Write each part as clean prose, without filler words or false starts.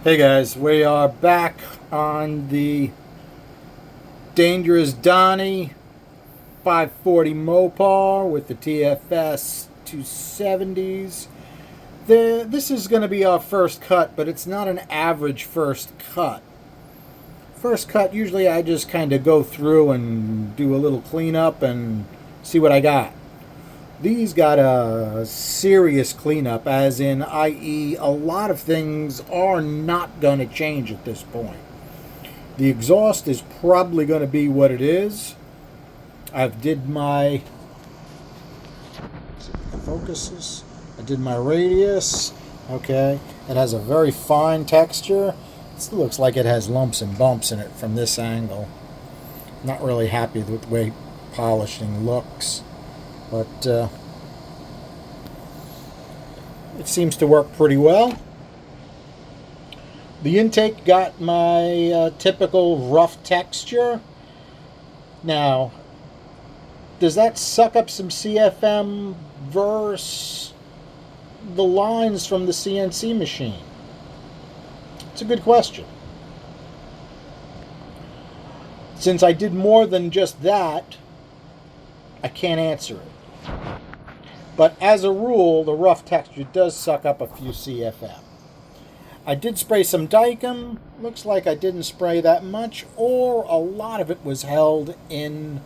Hey guys, we are back on the dangerous Donny 540 Mopar with the TFS 270s. This is going to be our first cut, but it's not an average first cut. First cut, usually I just kind of go through and do a little cleanup and see what I got. These got a serious cleanup, as in, i.e., a lot of things are not going to change at this point. The exhaust is probably going to be what it is. I've did my focuses. I did my radius. Okay, it has a very fine texture. It still looks like it has lumps and bumps in it from this angle. Not really happy with the way polishing looks. But it seems to work pretty well. The intake got my typical rough texture. Now, does that suck up some CFM versus the lines from the CNC machine? It's a good question. Since I did more than just that, I can't answer it. But as a rule, the rough texture does suck up a few CFM. I did spray some Dicam. Looks like I didn't spray that much, or a lot of it was held in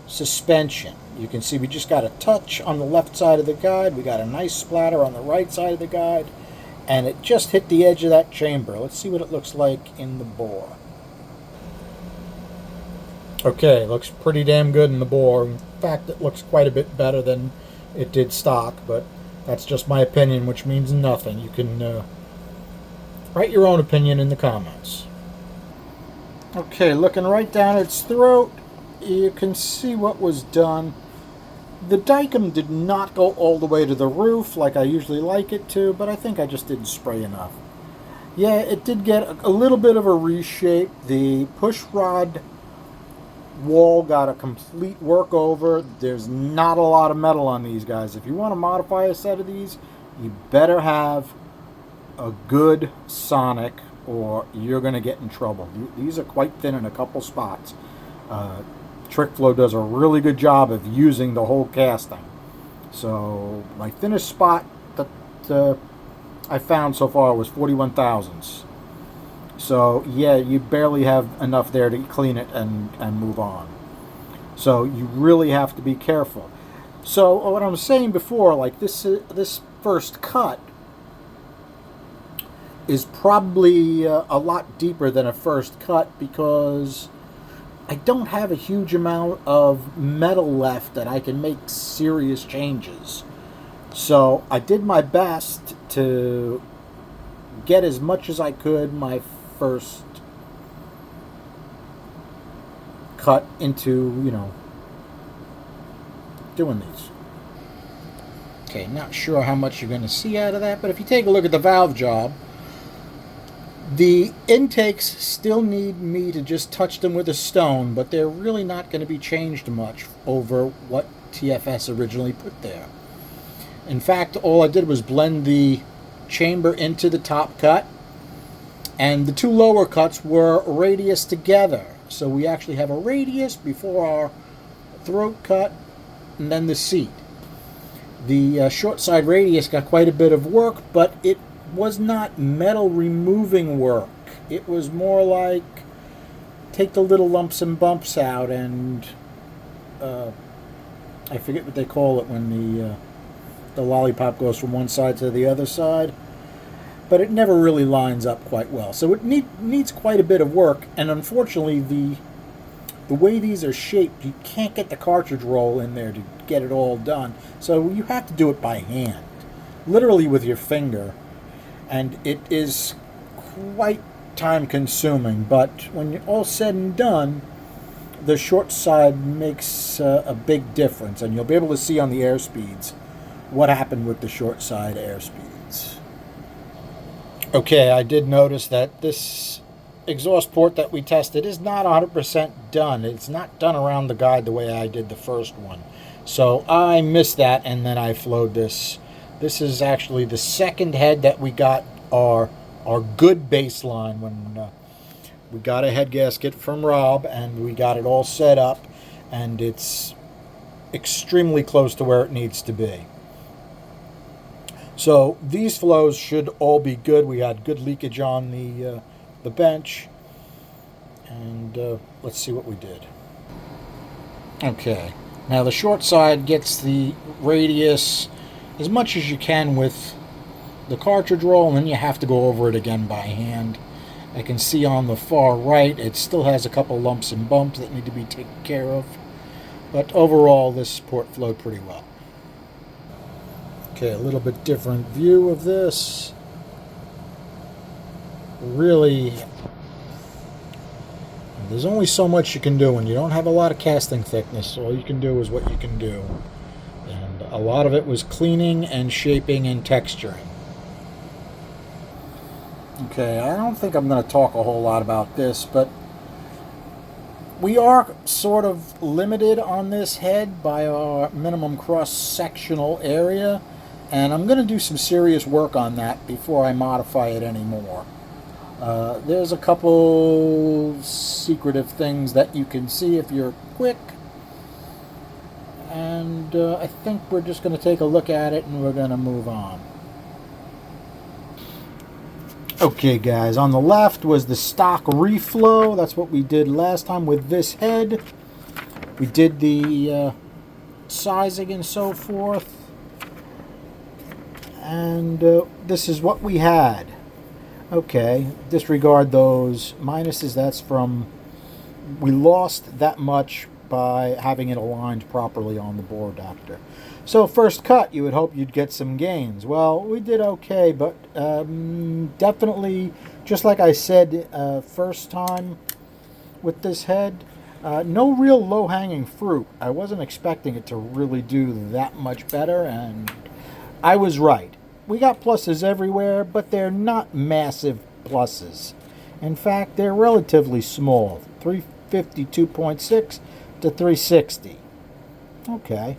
suspension. You can see we just got a touch on the left side of the guide. We got a nice splatter on the right side of the guide, and it just hit the edge of that chamber. Let's see what it looks like in the bore. Okay, looks pretty damn good in the bore. In fact, it looks quite a bit better than it did stock, but that's just my opinion, which means nothing. You can write your own opinion in the comments. Okay, looking right down its throat, you can see what was done. The Dicam did not go all the way to the roof like I usually like it to, but I think I just didn't spray enough. Yeah, it did get a little bit of a reshape. The push rod wall got a complete workover. There's not a lot of metal on these guys. If you want to modify a set of these, you better have a good sonic or you're going to get in trouble. These are quite thin in a couple spots. TrickFlow does a really good job of using the whole casting. So my thinnest spot that I found so far was 41 thousandths. So yeah, you barely have enough there to clean it and move on. So you really have to be careful. So what I was saying before, like this first cut is probably a lot deeper than a first cut because I don't have a huge amount of metal left that I can make serious changes. So I did my best to get as much as I could my first cut into, doing these. Okay, not sure how much you're going to see out of that, but if you take a look at the valve job, the intakes still need me to just touch them with a stone, but they're really not going to be changed much over what TFS originally put there. In fact, all I did was blend the chamber into the top cut, and the two lower cuts were radius together. So we actually have a radius before our throat cut and then the seat. The short side radius got quite a bit of work, but it was not metal removing work. It was more like take the little lumps and bumps out and I forget what they call it when the lollipop goes from one side to the other side. But it never really lines up quite well. So it needs quite a bit of work, and unfortunately the way these are shaped, you can't get the cartridge roll in there to get it all done. So you have to do it by hand, literally with your finger, and it is quite time consuming, but when you're all said and done, the short side makes a big difference, and you'll be able to see on the air speeds what happened with the short side air speeds. Okay, I did notice that this exhaust port that we tested is not 100% done. It's not done around the guide the way I did the first one. So I missed that, and then I flowed this. This is actually the second head that we got our our good baseline when we got a head gasket from Rob and we got it all set up, and it's extremely close to where it needs to be. So these flows should all be good. We had good leakage on the bench, and let's see what we did. Okay, now the short side gets the radius as much as you can with the cartridge roll, and then you have to go over it again by hand. I can see on the far right it still has a couple lumps and bumps that need to be taken care of, but overall this port flowed pretty well. Okay, a little bit different view of this. Really, there's only so much you can do when you don't have a lot of casting thickness. All you can do is what you can do. And a lot of it was cleaning and shaping and texturing. Okay, I don't think I'm going to talk a whole lot about this, but we are sort of limited on this head by our minimum cross-sectional area, and I'm going to do some serious work on that before I modify it anymore. There's a couple secretive things that you can see if you're quick, and I think we're just going to take a look at it and we're going to move on. Okay guys, on the left was the stock reflow. That's what we did last time with this head. We did the sizing and so forth. And this is what we had. Okay, disregard those minuses. That's from, we lost that much by having it aligned properly on the bore adapter. So first cut, you would hope you'd get some gains. Well, we did okay, but definitely, just like I said first time with this head, no real low-hanging fruit. I wasn't expecting it to really do that much better, and I was right. We got pluses everywhere, but they're not massive pluses. In fact, they're relatively small, 352.6 to 360. Okay.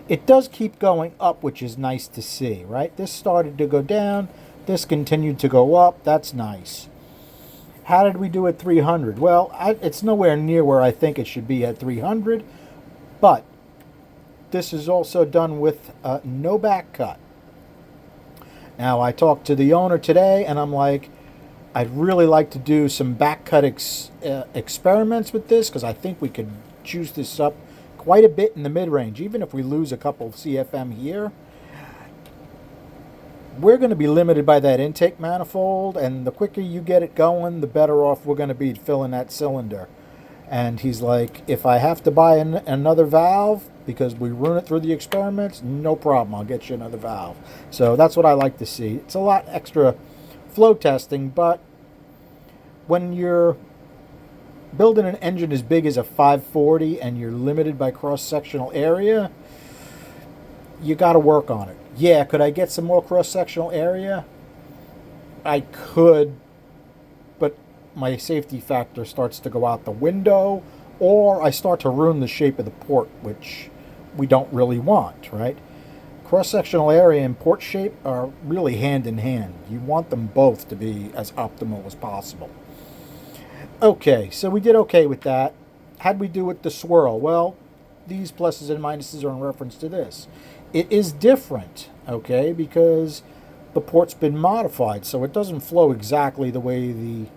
It does keep going up, which is nice to see, right? This started to go down. This continued to go up. That's nice. How did we do at 300? Well, it's nowhere near where I think it should be at 300, but this is also done with no back cut. Now, I talked to the owner today, and I'm like, I'd really like to do some back cut experiments with this, because I think we could juice this up quite a bit in the mid-range. Even if we lose a couple of CFM here, we're going to be limited by that intake manifold, and the quicker you get it going, the better off we're going to be filling that cylinder. And he's like, if I have to buy another valve because we run it through the experiments, no problem, I'll get you another valve. So that's what I like to see. It's a lot extra flow testing, but when you're building an engine as big as a 540 and you're limited by cross-sectional area, you got to work on it. Yeah, could I get some more cross-sectional area? I could, but my safety factor starts to go out the window, or I start to ruin the shape of the port, which we don't really want, right? Cross-sectional area and port shape are really hand in hand. You want them both to be as optimal as possible. Okay, so we did okay with that. How'd we do with the swirl? Well, these pluses and minuses are in reference to this. It is different, okay, because the port's been modified, so it doesn't flow exactly the way the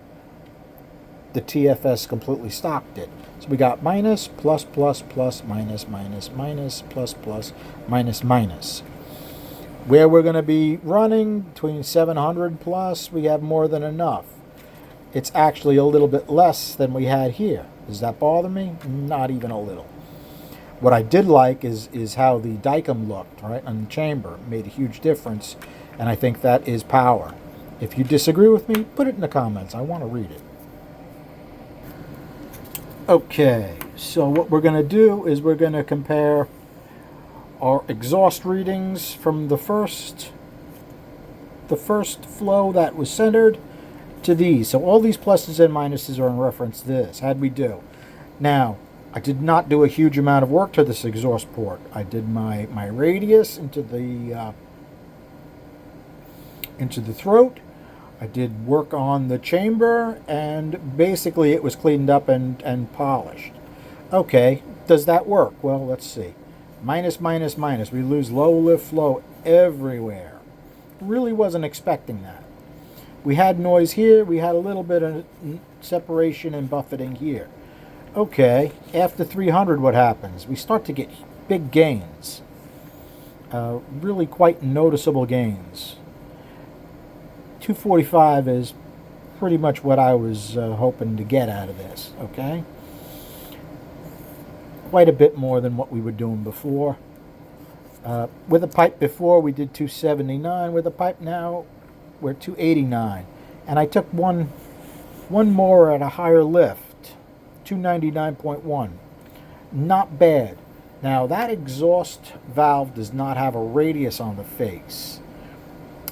TFS completely stocked it. So we got minus, plus, plus, plus, minus, minus, minus, plus, plus, minus, minus. Where we're going to be running, between 700 plus, we have more than enough. It's actually a little bit less than we had here. Does that bother me? Not even a little. What I did like is how the Dicom looked, right, on the chamber. It made a huge difference, and I think that is power. If you disagree with me, put it in the comments. I want to read it. Okay, so what we're going to do is we're going to compare our exhaust readings from the first flow that was centered to these. So all these pluses and minuses are in reference to this. How'd we do? Now, I did not do a huge amount of work to this exhaust port. I did my radius into the throat. I did work on the chamber, and basically it was cleaned up and polished. Okay, does that work? Well, let's see. Minus, minus, minus. We lose low lift flow everywhere. Really wasn't expecting that. We had noise here. We had a little bit of separation and buffeting here. Okay, after 300, what happens? We start to get big gains. Really quite noticeable gains. 245 is pretty much what I was hoping to get out of this, okay? Quite a bit more than what we were doing before. With a pipe before, we did 279. With a pipe now, we're 289. And I took one more at a higher lift, 299.1. Not bad. Now, that exhaust valve does not have a radius on the face.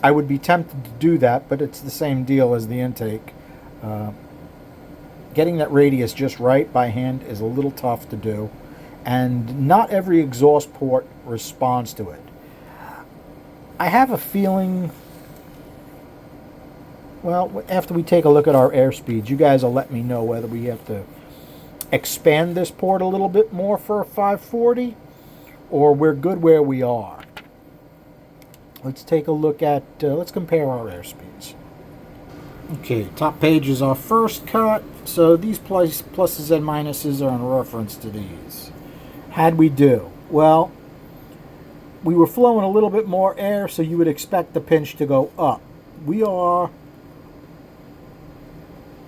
I would be tempted to do that, but it's the same deal as the intake. Getting that radius just right by hand is a little tough to do, and not every exhaust port responds to it. I have a feeling, well, after we take a look at our airspeeds, you guys will let me know whether we have to expand this port a little bit more for a 540, or we're good where we are. Let's take a look at, let's compare our airspeeds. Okay, top page is our first cut, so these pluses and minuses are in reference to these. How'd we do? Well, we were flowing a little bit more air, so you would expect the pinch to go up. We are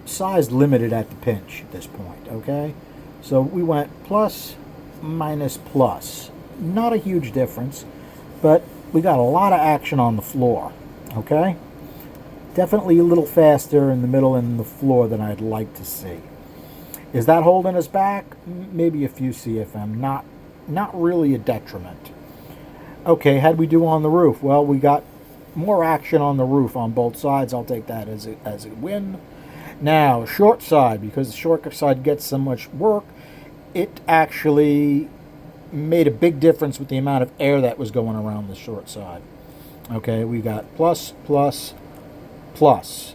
size limited at the pinch at this point, okay? So we went plus, minus, plus. Not a huge difference, but we got a lot of action on the floor, okay? Definitely a little faster in the middle and the floor than I'd like to see. Is that holding us back? Maybe a few CFM, not really a detriment. Okay, how'd we do on the roof? Well, we got more action on the roof on both sides. I'll take that as a win. Now, short side, because the short side gets so much work, it actually made a big difference with the amount of air that was going around the short side. Okay, we got plus, plus, plus.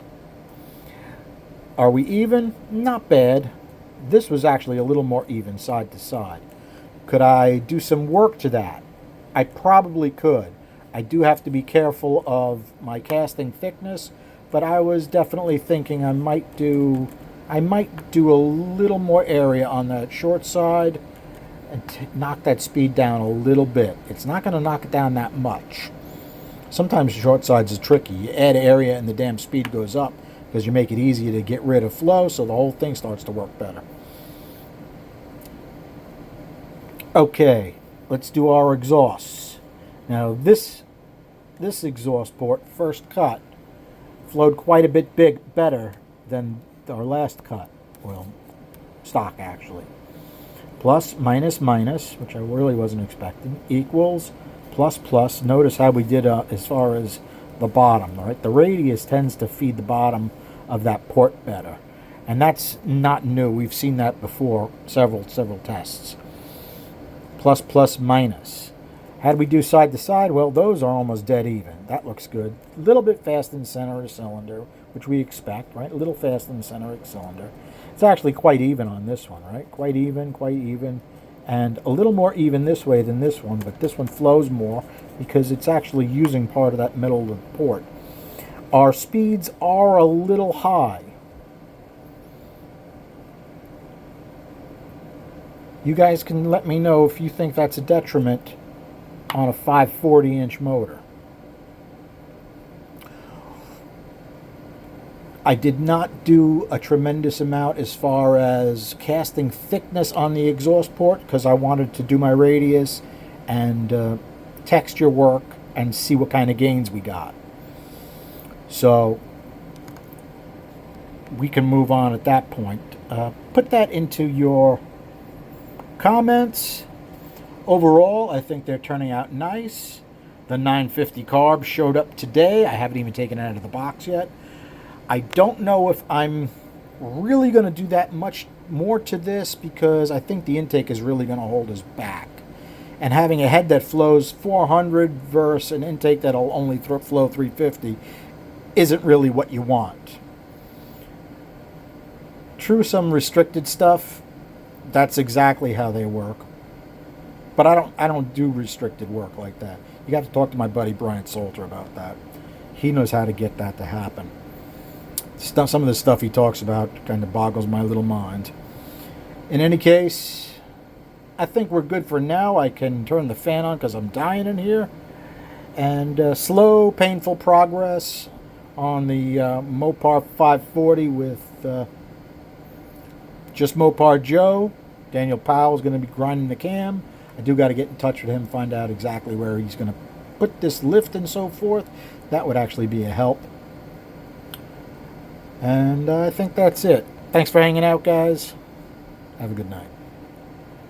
Are we even? Not bad. This was actually a little more even side to side. Could I do some work to that? I probably could. I do have to be careful of my casting thickness, but I was definitely thinking I might do a little more area on that short side and knock that speed down a little bit. It's not going to knock it down that much. Sometimes short sides is tricky. You add area and the damn speed goes up because you make it easier to get rid of flow, so the whole thing starts to work better. Okay, let's do our exhausts. Now this exhaust port, first cut, flowed quite a bit better than our last cut. Well, stock actually. Plus, minus, minus, which I really wasn't expecting, equals, plus, plus. Notice how we did as far as the bottom, right? The radius tends to feed the bottom of that port better. And that's not new. We've seen that before, several tests. Plus, plus, minus. How do we do side to side? Well, those are almost dead even. That looks good. A little bit fast in the center of the cylinder, which we expect, right? A little fast in the center of the cylinder. It's actually quite even on this one, right? Quite even. And a little more even this way than this one, but this one flows more because it's actually using part of that middle of the port. Our speeds are a little high. You guys can let me know if you think that's a detriment on a 540-inch motor. I did not do a tremendous amount as far as casting thickness on the exhaust port because I wanted to do my radius and texture work and see what kind of gains we got. So we can move on at that point. Put that into your comments. Overall, I think they're turning out nice. The 950 carb showed up today. I haven't even taken it out of the box yet. I don't know if I'm really going to do that much more to this because I think the intake is really going to hold us back. And having a head that flows 400 versus an intake that'll only flow 350 isn't really what you want. True, some restricted stuff, that's exactly how they work. But I don't do restricted work like that. You have to talk to my buddy Brian Salter about that. He knows how to get that to happen. Some of the stuff he talks about kind of boggles my little mind. In any case, I think we're good for now. I can turn the fan on because I'm dying in here. And slow, painful progress on the Mopar 540 with just Mopar Joe. Daniel Powell is going to be grinding the cam. I do got to get in touch with him, find out exactly where he's going to put this lift and so forth. That would actually be a help. And I think that's it. Thanks for hanging out, guys. Have a good night.